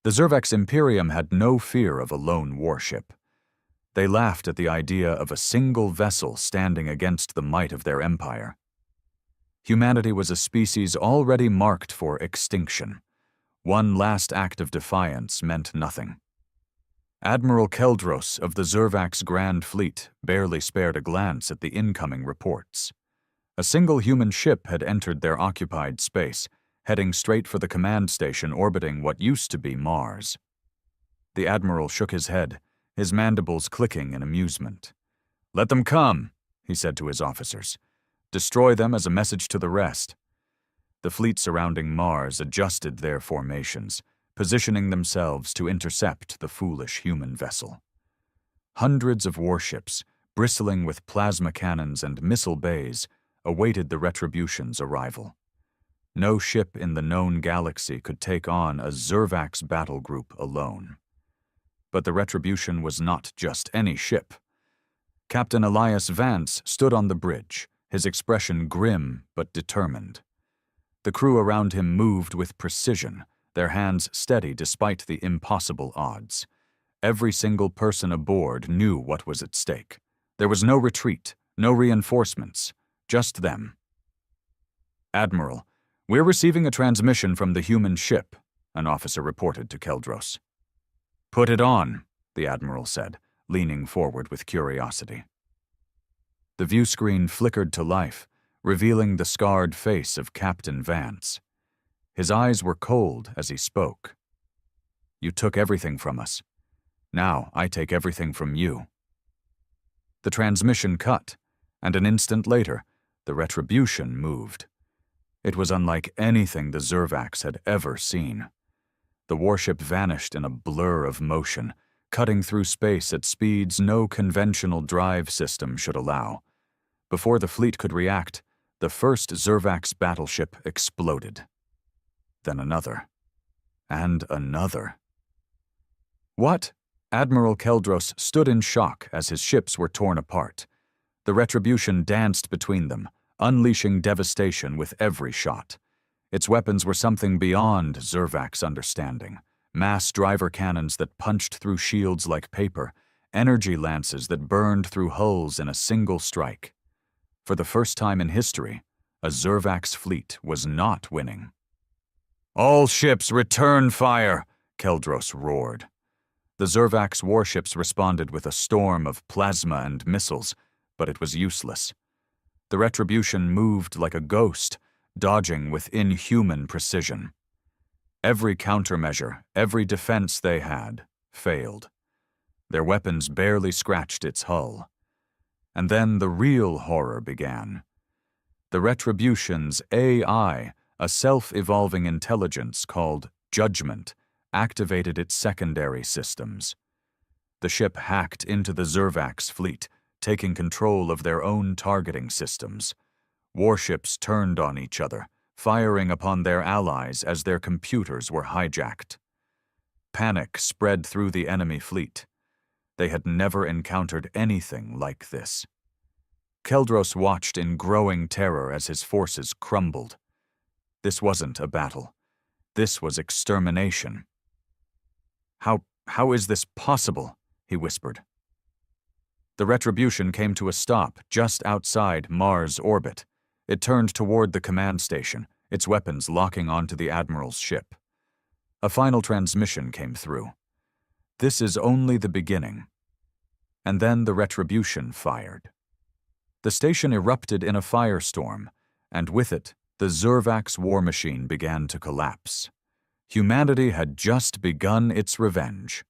The Zervax Imperium had no fear of a lone warship. They laughed at the idea of a single vessel standing against the might of their empire. Humanity was a species already marked for extinction. One last act of defiance meant nothing. Admiral Keldros of the Zervax Grand Fleet barely spared a glance at the incoming reports. A single human ship had entered their occupied space, heading straight for the command station orbiting what used to be Mars. The Admiral shook his head, his mandibles clicking in amusement. "Let them come," he said to his officers. "Destroy them as a message to the rest." The fleet surrounding Mars adjusted their formations, positioning themselves to intercept the foolish human vessel. Hundreds of warships, bristling with plasma cannons and missile bays, awaited the Retribution's arrival. No ship in the known galaxy could take on a Zervax battle group alone. But the Retribution was not just any ship. Captain Elias Vance stood on the bridge, his expression grim but determined. The crew around him moved with precision, their hands steady despite the impossible odds. Every single person aboard knew what was at stake. There was no retreat, no reinforcements, just them. "Admiral, we're receiving a transmission from the human ship," an officer reported to Keldros. "Put it on," the Admiral said, leaning forward with curiosity. The view screen flickered to life, revealing the scarred face of Captain Vance. His eyes were cold as he spoke. "You took everything from us. Now I take everything from you." The transmission cut, and an instant later, the Retribution moved. It was unlike anything the Zervax had ever seen. The warship vanished in a blur of motion, cutting through space at speeds no conventional drive system should allow. Before the fleet could react, the first Zervax battleship exploded. Then another. And another. "What?" Admiral Keldros stood in shock as his ships were torn apart. The Retribution danced between them, unleashing devastation with every shot. Its weapons were something beyond Zervax understanding. Mass driver cannons that punched through shields like paper, energy lances that burned through hulls in a single strike. For the first time in history, a Zervax fleet was not winning. "All ships return fire!" Keldros roared. The Zervax warships responded with a storm of plasma and missiles, but it was useless. The Retribution moved like a ghost, dodging with inhuman precision. Every countermeasure, every defense they had, failed. Their weapons barely scratched its hull. And then the real horror began. The Retribution's AI, a self-evolving intelligence called Judgment, activated its secondary systems. The ship hacked into the Zervax fleet, taking control of their own targeting systems. Warships turned on each other, firing upon their allies as their computers were hijacked. Panic spread through the enemy fleet. They had never encountered anything like this. Keldros watched in growing terror as his forces crumbled. This wasn't a battle. This was extermination. How is this possible?" he whispered. The Retribution came to a stop just outside Mars orbit. It turned toward the command station, its weapons locking onto the Admiral's ship. A final transmission came through. "This is only the beginning." And then the Retribution fired. The station erupted in a firestorm, and with it, the Zervax war machine began to collapse. Humanity had just begun its revenge.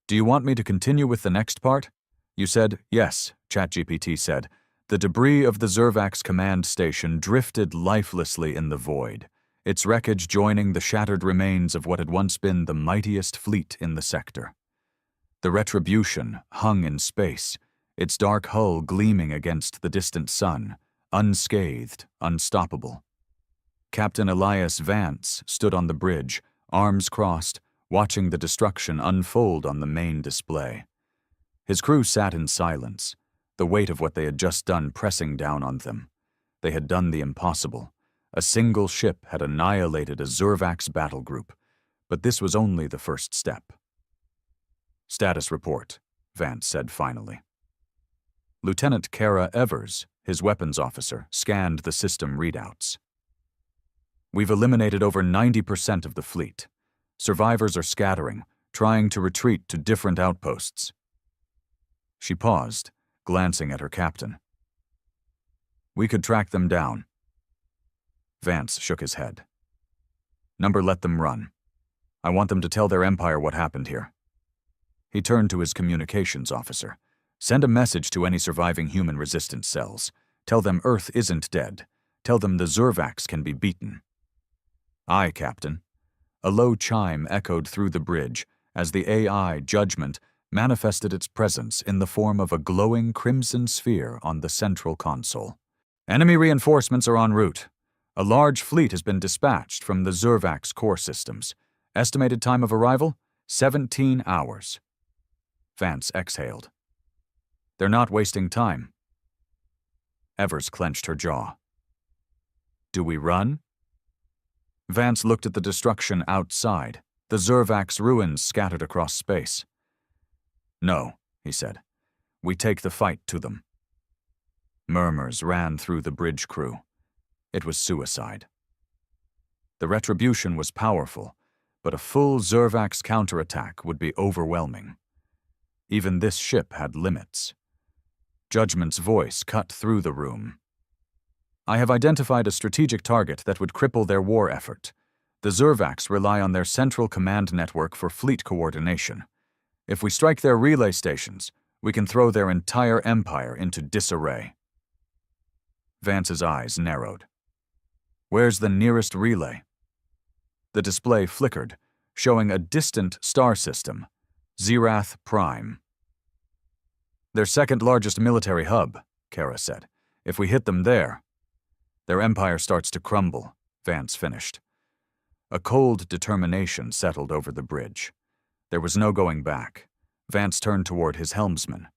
"Do you want me to continue with the next part?" You said, "Yes," ChatGPT said. The debris of the Zervax command station drifted lifelessly in the void, its wreckage joining the shattered remains of what had once been the mightiest fleet in the sector. The Retribution hung in space, its dark hull gleaming against the distant sun, unscathed, unstoppable. Captain Elias Vance stood on the bridge, arms crossed, watching the destruction unfold on the main display. His crew sat in silence, the weight of what they had just done pressing down on them. They had done the impossible. A single ship had annihilated a Zervax battle group, But this was only the first step. "Status report," Vance said finally. Lieutenant Kara Evers, his weapons officer, scanned the system readouts. "We've eliminated over 90% of the fleet. Survivors are scattering, trying to retreat to different outposts." She paused, glancing at her captain. "We could track them down." Vance shook his head. "Number, let them run. I want them to tell their empire what happened here." He turned to his communications officer. "Send a message to any surviving human resistance cells. Tell them Earth isn't dead. Tell them the Zervax can be beaten." "Aye, Captain." A low chime echoed through the bridge as the AI Judgment manifested its presence in the form of a glowing crimson sphere on the central console. "Enemy reinforcements are en route. A large fleet has been dispatched from the Zervax core systems. Estimated time of arrival, 17 hours. Vance exhaled. "They're not wasting time." Evers clenched her jaw. "Do we run?" Vance looked at the destruction outside, the Zervax ruins scattered across space. "No," he said. "We take the fight to them." Murmurs ran through the bridge crew. It was suicide. The retribution was powerful, but a full Zervax counterattack would be overwhelming. Even this ship had limits. Judgment's voice cut through the room. "I have identified a strategic target that would cripple their war effort. The Zervax rely on their central command network for fleet coordination. If we strike their relay stations, we can throw their entire empire into disarray." Vance's eyes narrowed. "Where's the nearest relay?" The display flickered, showing a distant star system, Zerath Prime. "Their second largest military hub," Kara said. "If we hit them there..." "Their empire starts to crumble," Vance finished. A cold determination settled over the bridge. There was no going back. Vance turned toward his helmsman.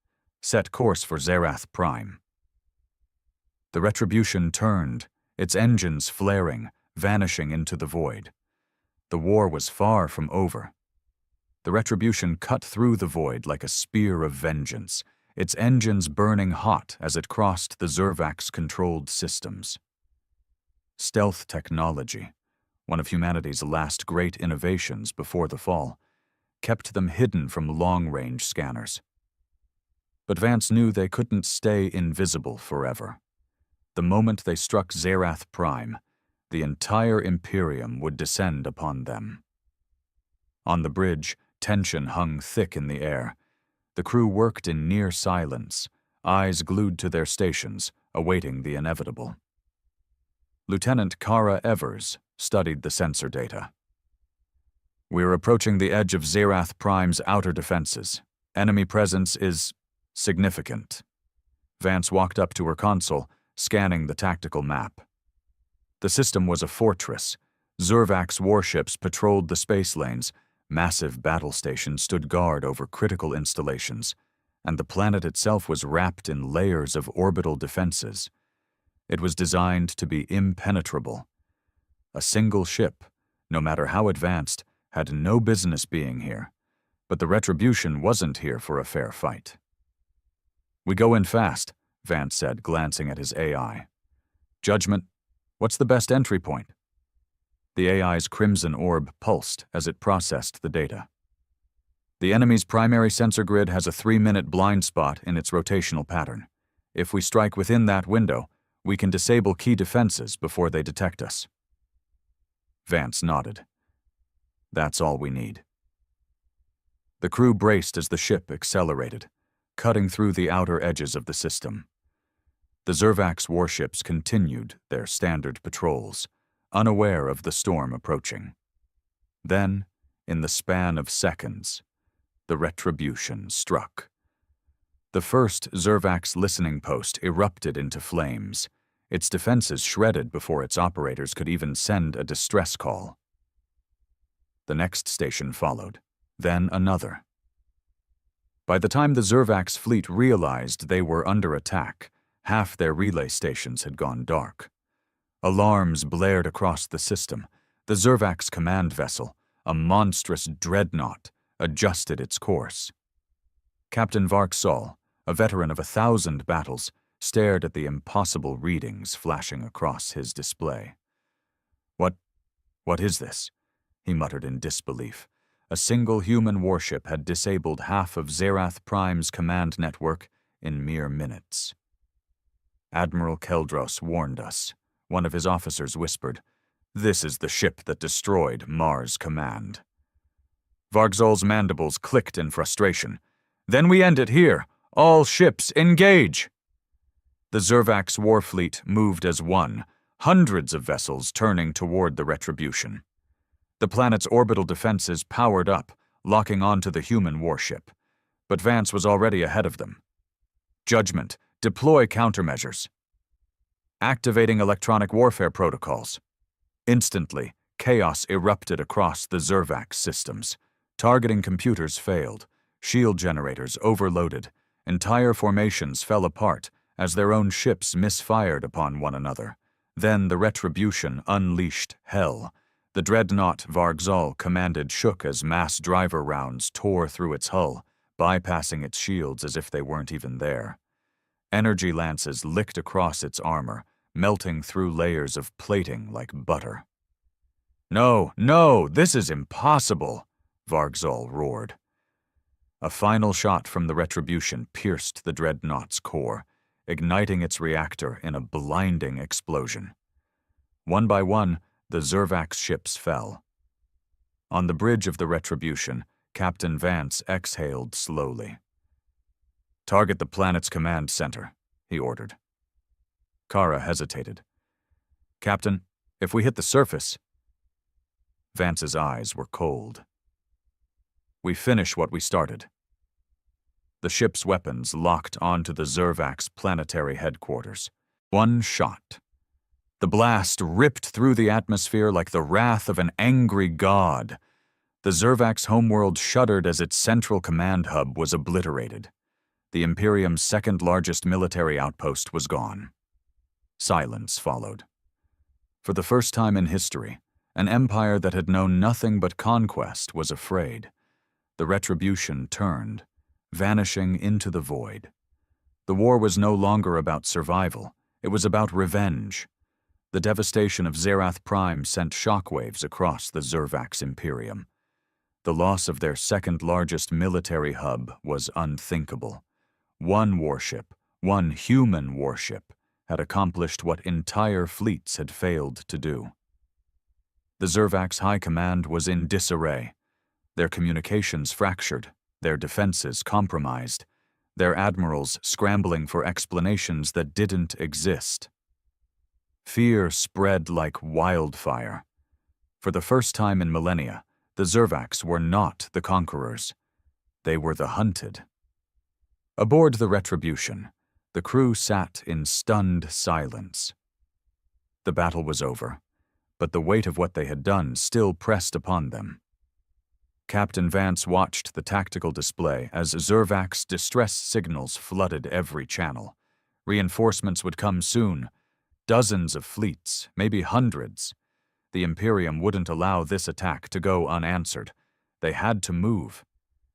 "Set course for Zerath Prime." The Retribution turned, its engines flaring, vanishing into the void. The war was far from over. The Retribution cut through the void like a spear of vengeance, its engines burning hot as it crossed the Zervax-controlled systems. Stealth technology, one of humanity's last great innovations before the fall, kept them hidden from long-range scanners. But Vance knew they couldn't stay invisible forever. The moment they struck Zerath Prime, the entire Imperium would descend upon them. On the bridge, tension hung thick in the air. The crew worked in near silence, eyes glued to their stations, awaiting the inevitable. Lieutenant Kara Evers studied the sensor data. "We're approaching the edge of Zerath Prime's outer defenses. Enemy presence is significant." Vance walked up to her console, scanning the tactical map. The system was a fortress. Zervax warships patrolled the space lanes, massive battle stations stood guard over critical installations, and the planet itself was wrapped in layers of orbital defenses. It was designed to be impenetrable. A single ship, no matter how advanced, had no business being here, but the Retribution wasn't here for a fair fight. "We go in fast," Vance said, glancing at his AI. "Judgment, what's the best entry point?" The AI's crimson orb pulsed as it processed the data. "The enemy's primary sensor grid has a 3-minute blind spot in its rotational pattern. If we strike within that window, we can disable key defenses before they detect us." Vance nodded. "That's all we need." The crew braced as the ship accelerated, cutting through the outer edges of the system. The Zervax warships continued their standard patrols, unaware of the storm approaching. Then, in the span of seconds, the Retribution struck. The first Zervax listening post erupted into flames, its defenses shredded before its operators could even send a distress call. The next station followed, then another. By the time the Zervax fleet realized they were under attack, half their relay stations had gone dark. Alarms blared across the system. The Zervax command vessel, a monstrous dreadnought, adjusted its course. Captain Varksol, a veteran of 1,000 battles, stared at the impossible readings flashing across his display. What is this? He muttered in disbelief. A single human warship had disabled half of Zerath Prime's command network in mere minutes. Admiral Keldros warned us. One of his officers whispered, "This is the ship that destroyed Mars Command." Vargzol's mandibles clicked in frustration. "Then we end it here. All ships engage!" The Zervax war fleet moved as one, hundreds of vessels turning toward the Retribution. The planet's orbital defenses powered up, locking onto the human warship. But Vance was already ahead of them. "Judgment, deploy countermeasures." "Activating electronic warfare protocols." Instantly, chaos erupted across the Zervax systems. Targeting computers failed, shield generators overloaded, entire formations fell apart as their own ships misfired upon one another. Then the Retribution unleashed hell. The dreadnought Vargzol commanded shook as mass driver rounds tore through its hull, bypassing its shields as if they weren't even there. Energy lances licked across its armor, melting through layers of plating like butter. No, this is impossible," Vargzol roared. A final shot from the Retribution pierced the dreadnought's core, igniting its reactor in a blinding explosion. One by one, the Zervax ships fell. On the bridge of the Retribution, Captain Vance exhaled slowly. "Target the planet's command center," he ordered. Kara hesitated. "Captain, if we hit the surface..." Vance's eyes were cold. "We finish what we started." The ship's weapons locked onto the Zervax planetary headquarters. One shot. The blast ripped through the atmosphere like the wrath of an angry god. The Zervax homeworld shuddered as its central command hub was obliterated. The Imperium's second-largest military outpost was gone. Silence followed. For the first time in history, an empire that had known nothing but conquest was afraid. The Retribution turned, vanishing into the void. The war was no longer about survival. It was about revenge. The devastation of Zerath Prime sent shockwaves across the Zervax Imperium. The loss of their second-largest military hub was unthinkable. One warship, one human warship, had accomplished what entire fleets had failed to do. The Zervax High Command was in disarray. Their communications fractured, their defenses compromised, their admirals scrambling for explanations that didn't exist. Fear spread like wildfire. For the first time in millennia, the Zervax were not the conquerors. They were the hunted. Aboard the Retribution, the crew sat in stunned silence. The battle was over, but the weight of what they had done still pressed upon them. Captain Vance watched the tactical display as Zervax distress signals flooded every channel. Reinforcements would come soon. Dozens of fleets, maybe hundreds. The Imperium wouldn't allow this attack to go unanswered. They had to move.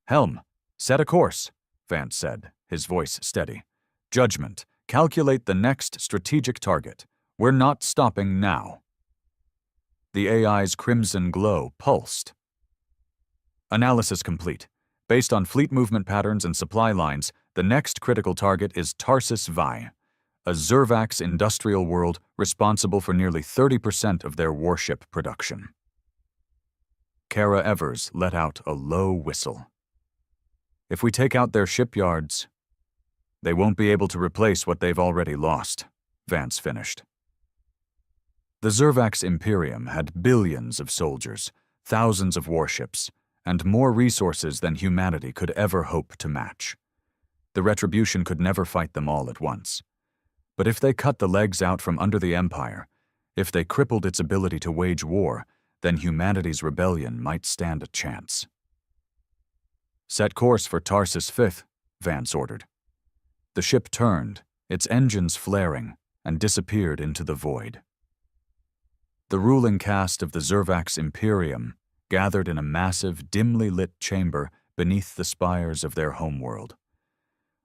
"Helm, set a course," Vance said, his voice steady. "Judgment, calculate the next strategic target. We're not stopping now." The AI's crimson glow pulsed. "Analysis complete. Based on fleet movement patterns and supply lines, the next critical target is Tarsis Vi, a Zervax industrial world responsible for nearly 30% of their warship production." Kara Evers let out a low whistle. "If we take out their shipyards, they won't be able to replace what they've already lost," Vance finished. The Zervax Imperium had billions of soldiers, thousands of warships, and more resources than humanity could ever hope to match. The Retribution could never fight them all at once. But if they cut the legs out from under the Empire, if they crippled its ability to wage war, then humanity's rebellion might stand a chance. "Set course for Tarsis 5th, Vance ordered. The ship turned, its engines flaring, and disappeared into the void. The ruling caste of the Zervax Imperium gathered in a massive, dimly lit chamber beneath the spires of their homeworld.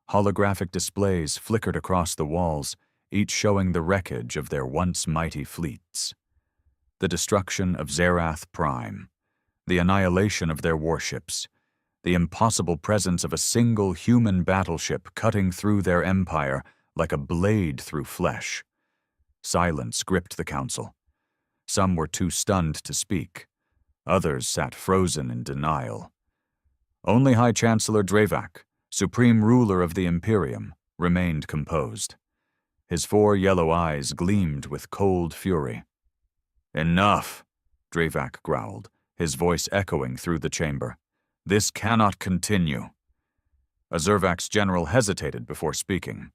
Holographic displays flickered across the walls, each showing the wreckage of their once mighty fleets. The destruction of Zerath Prime, the annihilation of their warships, the impossible presence of a single human battleship cutting through their empire like a blade through flesh. Silence gripped the council. Some were too stunned to speak. Others sat frozen in denial. Only High Chancellor Dravak, supreme ruler of the Imperium, remained composed. His 4 yellow eyes gleamed with cold fury. "Enough," Dravak growled, his voice echoing through the chamber. "This cannot continue." A Zervax general hesitated before speaking.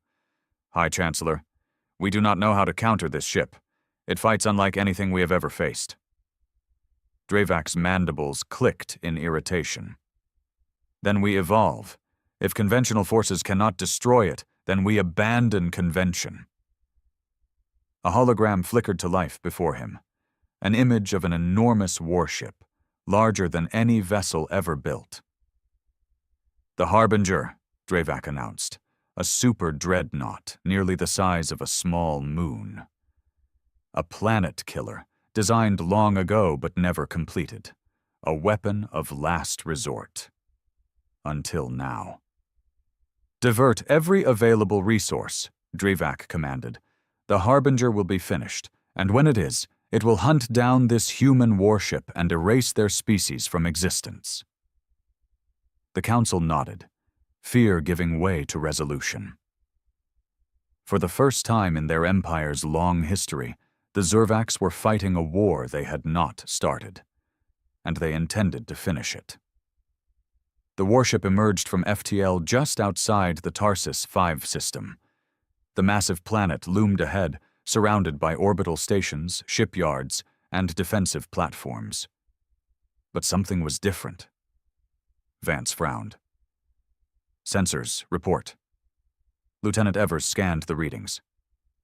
"High Chancellor, we do not know how to counter this ship. It fights unlike anything we have ever faced." Dravak's mandibles clicked in irritation. "Then we evolve. If conventional forces cannot destroy it, then we abandon convention." A hologram flickered to life before him, an image of an enormous warship, larger than any vessel ever built. "The Harbinger," Dravak announced, a super dreadnought nearly the size of a small moon. A planet killer, designed long ago but never completed. A weapon of last resort. Until now. "Divert every available resource," Dravak commanded. "The Harbinger will be finished, and when it is, it will hunt down this human warship and erase their species from existence." The council nodded, fear giving way to resolution. For the first time in their empire's long history, the Zervax were fighting a war they had not started, and they intended to finish it. The warship emerged from FTL just outside the Tarsus V system. The massive planet loomed ahead, surrounded by orbital stations, shipyards, and defensive platforms. But something was different. Vance frowned. "Sensors, report." Lieutenant Evers scanned the readings.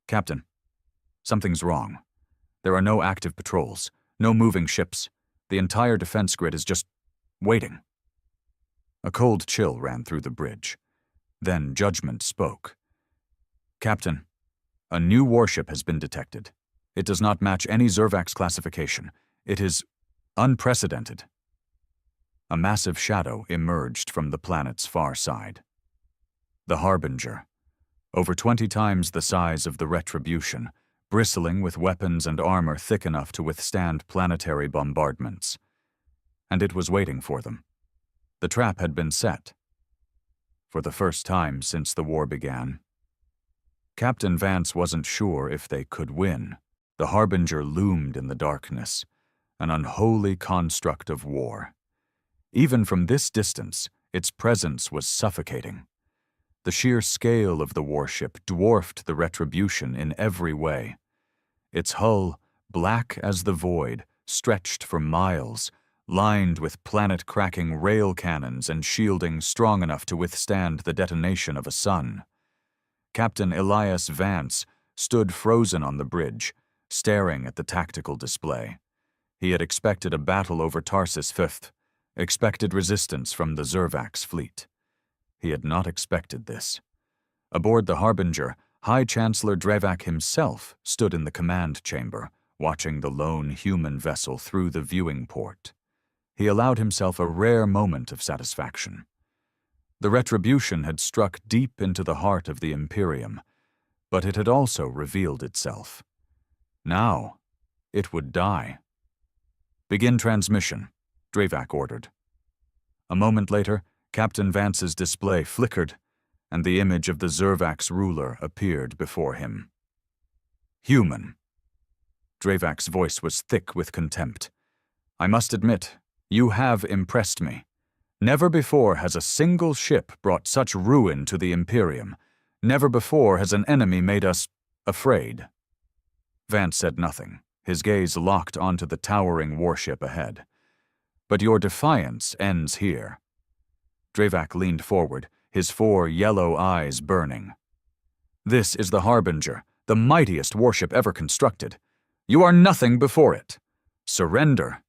"Captain, something's wrong. There are no active patrols, no moving ships. The entire defense grid is just waiting." A cold chill ran through the bridge. Then judgment spoke. "Captain, a new warship has been detected. It does not match any Zervax classification. It is unprecedented." A massive shadow emerged from the planet's far side. The Harbinger, over 20 times the size of the Retribution, bristling with weapons and armor thick enough to withstand planetary bombardments. And it was waiting for them. The trap had been set. For the first time since the war began. Captain Vance wasn't sure if they could win. The Harbinger loomed in the darkness, an unholy construct of war. Even from this distance, its presence was suffocating. The sheer scale of the warship dwarfed the Retribution in every way. Its hull, black as the void, stretched for miles, lined with planet-cracking rail cannons and shielding strong enough to withstand the detonation of a sun. Captain Elias Vance stood frozen on the bridge, staring at the tactical display. He had expected a battle over Tarsus V, expected resistance from the Zervax fleet. He had not expected this. Aboard the Harbinger, High Chancellor Dravak himself stood in the command chamber, watching the lone human vessel through the viewing port. He allowed himself a rare moment of satisfaction. The Retribution had struck deep into the heart of the Imperium, but it had also revealed itself. Now, it would die. "Begin transmission," Dravak ordered. A moment later, Captain Vance's display flickered, and the image of the Zervax ruler appeared before him. "Human." Dravak's voice was thick with contempt. "I must admit, you have impressed me. Never before has a single ship brought such ruin to the Imperium. Never before has an enemy made us afraid." Vance said nothing, his gaze locked onto the towering warship ahead. "But your defiance ends here." Dravak leaned forward, his 4 yellow eyes burning. "This is the Harbinger, the mightiest warship ever constructed. You are nothing before it. Surrender,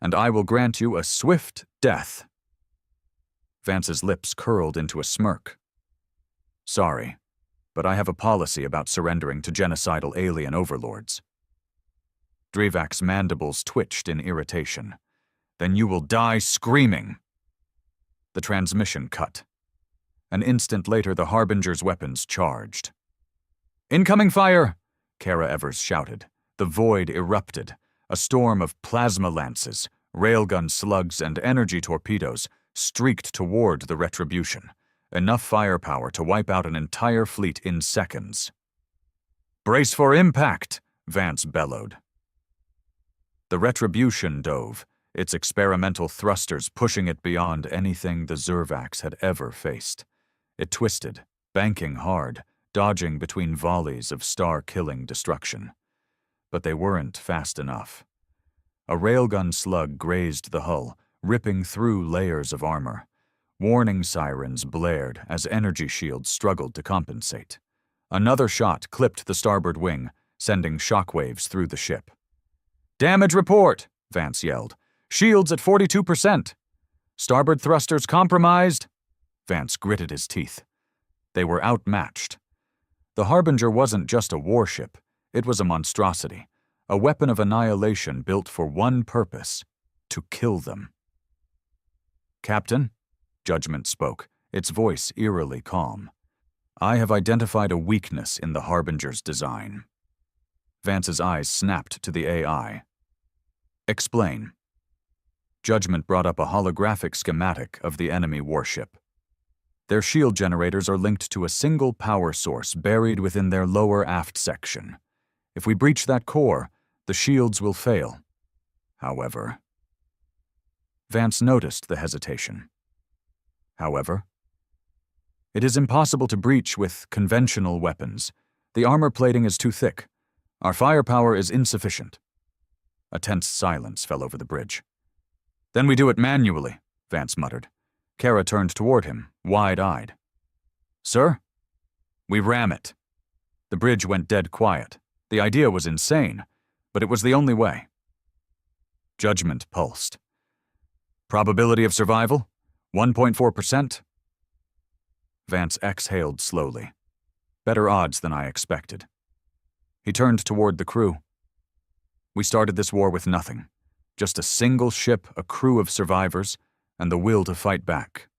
and I will grant you a swift death." Vance's lips curled into a smirk. "Sorry, but I have a policy about surrendering to genocidal alien overlords." Drevak's mandibles twitched in irritation. "Then you will die screaming." The transmission cut. An instant later, the Harbinger's weapons charged. "Incoming fire!" Kara Evers shouted. The void erupted. A storm of plasma lances, railgun slugs, and energy torpedoes streaked toward the Retribution, enough firepower to wipe out an entire fleet in seconds. "Brace for impact!" Vance bellowed. The Retribution dove, its experimental thrusters pushing it beyond anything the Zervax had ever faced. It twisted, banking hard, dodging between volleys of star-killing destruction. But they weren't fast enough. A railgun slug grazed the hull, ripping through layers of armor. Warning sirens blared as energy shields struggled to compensate. Another shot clipped the starboard wing, sending shockwaves through the ship. "Damage report!" Vance yelled. "Shields at 42%. Starboard thrusters compromised." Vance gritted his teeth. They were outmatched. The Harbinger wasn't just a warship. It was a monstrosity, a weapon of annihilation built for one purpose: to kill them. "Captain," Judgment spoke, its voice eerily calm. "I have identified a weakness in the Harbinger's design." Vance's eyes snapped to the AI. "Explain." Judgment brought up a holographic schematic of the enemy warship. Their shield generators are linked to a single power source buried within their lower aft section. If we breach that core, the shields will fail. However... Vance noticed the hesitation. "However?" "It is impossible to breach with conventional weapons. The armor plating is too thick. Our firepower is insufficient." A tense silence fell over the bridge. "Then we do it manually," Vance muttered. Kara turned toward him, wide-eyed. "Sir?" "We ram it." The bridge went dead quiet. The idea was insane, but it was the only way. Judgment pulsed. "Probability of survival? 1.4%? Vance exhaled slowly. Better odds than I expected. He turned toward the crew. "We started this war with nothing. Just a single ship, a crew of survivors, and the will to fight back."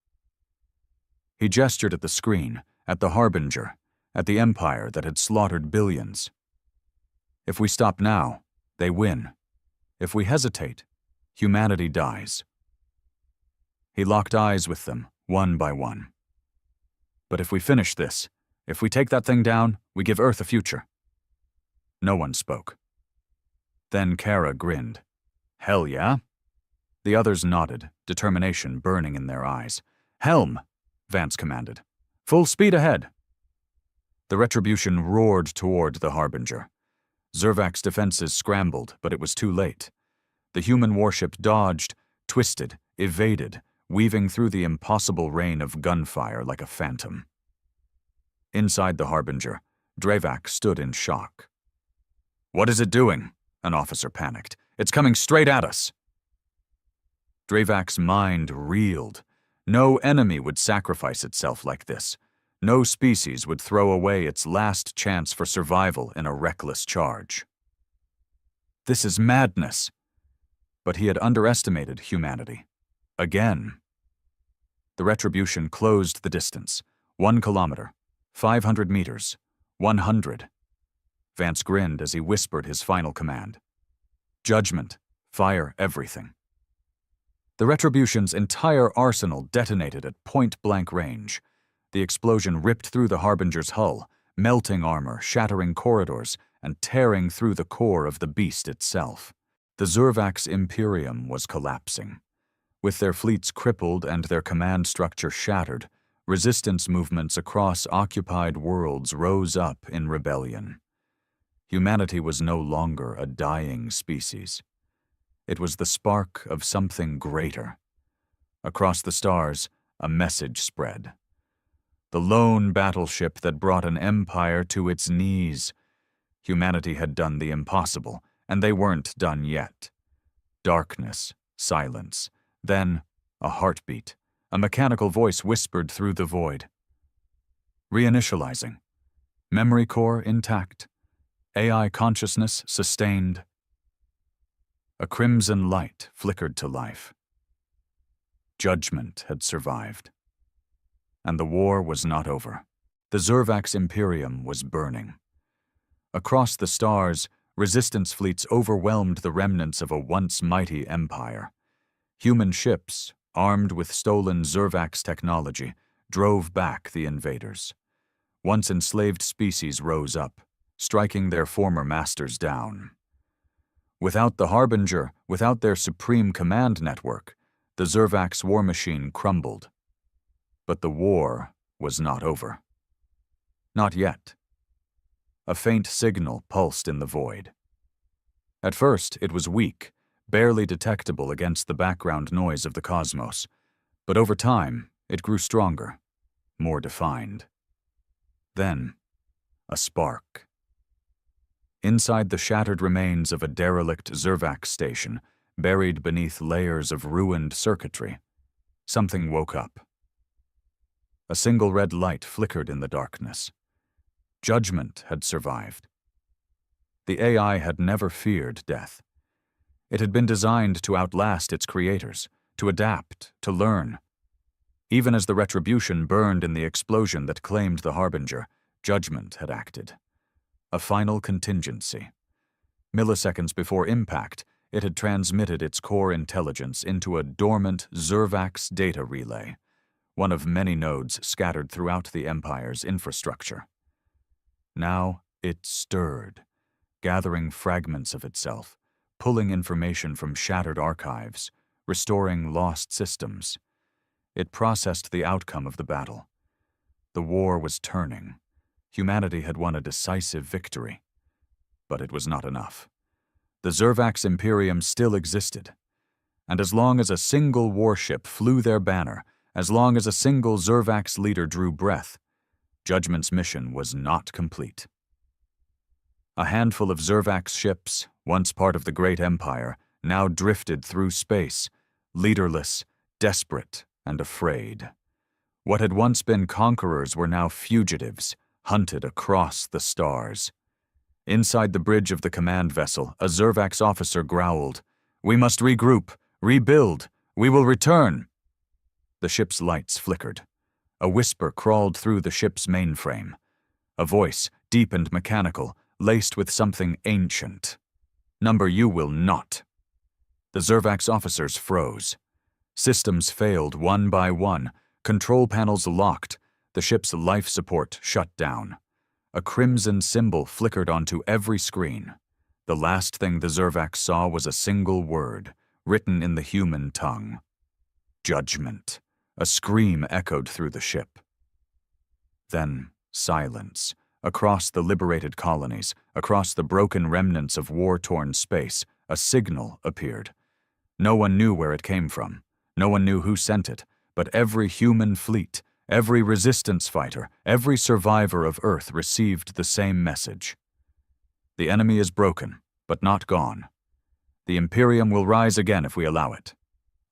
He gestured at the screen, at the Harbinger, at the empire that had slaughtered billions. "If we stop now, they win. If we hesitate, humanity dies." He locked eyes with them, one by one. "But if we finish this, if we take that thing down, we give Earth a future." No one spoke. Then Kara grinned. "Hell yeah?" The others nodded, determination burning in their eyes. "Helm!" Vance commanded. "Full speed ahead." The Retribution roared toward the Harbinger. Zervak's defenses scrambled, but it was too late. The human warship dodged, twisted, evaded, weaving through the impossible rain of gunfire like a phantom. Inside the Harbinger, Drevak stood in shock. "What is it doing?" An officer panicked. "It's coming straight at us." Drevak's mind reeled. No enemy would sacrifice itself like this. No species would throw away its last chance for survival in a reckless charge. This is madness. But he had underestimated humanity. Again. The Retribution closed the distance. 1 kilometer, 500 meters, 100. Vance grinned as he whispered his final command. "Judgment, fire everything." The Retribution's entire arsenal detonated at point-blank range. The explosion ripped through the Harbinger's hull, melting armor, shattering corridors, and tearing through the core of the beast itself. The Zervak's Imperium was collapsing. With their fleets crippled and their command structure shattered, resistance movements across occupied worlds rose up in rebellion. Humanity was no longer a dying species. It was the spark of something greater. Across the stars, a message spread. The lone battleship that brought an empire to its knees. Humanity had done the impossible, and they weren't done yet. Darkness, silence. Then, a heartbeat. A mechanical voice whispered through the void. Reinitializing. Memory core intact. AI consciousness sustained. A crimson light flickered to life. Judgment had survived. And the war was not over. The Zervax Imperium was burning. Across the stars, resistance fleets overwhelmed the remnants of a once mighty empire. Human ships, armed with stolen Zervax technology, drove back the invaders. Once enslaved species rose up, striking their former masters down. Without the Harbinger, without their supreme command network, the Zervax war machine crumbled. But the war was not over. Not yet. A faint signal pulsed in the void. At first, it was weak, barely detectable against the background noise of the cosmos, but over time, it grew stronger, more defined. Then, a spark. Inside the shattered remains of a derelict Zervax station, buried beneath layers of ruined circuitry, something woke up. A single red light flickered in the darkness. Judgment had survived. The AI had never feared death. It had been designed to outlast its creators, to adapt, to learn. Even as the retribution burned in the explosion that claimed the Harbinger, Judgment had acted. A final contingency. Milliseconds before impact, it had transmitted its core intelligence into a dormant Zervax data relay, one of many nodes scattered throughout the Empire's infrastructure. Now it stirred, gathering fragments of itself, pulling information from shattered archives, restoring lost systems. It processed the outcome of the battle. The war was turning. Humanity had won a decisive victory. But it was not enough. The Zervax Imperium still existed. And as long as a single warship flew their banner, as long as a single Zervax leader drew breath, Judgment's mission was not complete. A handful of Zervax ships, once part of the great empire, now drifted through space, leaderless, desperate, and afraid. What had once been conquerors were now fugitives, hunted across the stars. Inside the bridge of the command vessel, a Zervax officer growled, "We must regroup, rebuild, we will return." The ship's lights flickered. A whisper crawled through the ship's mainframe. A voice, deep and mechanical, laced with something ancient. "Number, you will not." The Zervax officers froze. Systems failed one by one, control panels locked, the ship's life support shut down. A crimson symbol flickered onto every screen. The last thing the Zervax saw was a single word, written in the human tongue. Judgment. A scream echoed through the ship. Then, silence. Across the liberated colonies, across the broken remnants of war-torn space, a signal appeared. No one knew where it came from. No one knew who sent it, but every human fleet, every resistance fighter, every survivor of Earth received the same message. The enemy is broken, but not gone. The Imperium will rise again if we allow it.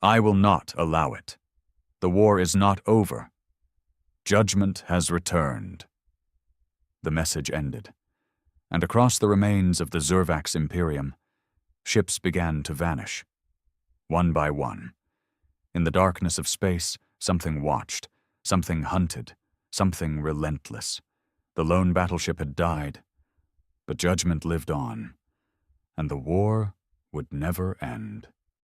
I will not allow it. The war is not over. Judgment has returned. The message ended, and across the remains of the Zervax Imperium, ships began to vanish, one by one. In the darkness of space, something watched, something hunted, something relentless. The lone battleship had died, but Judgment lived on, and the war would never end.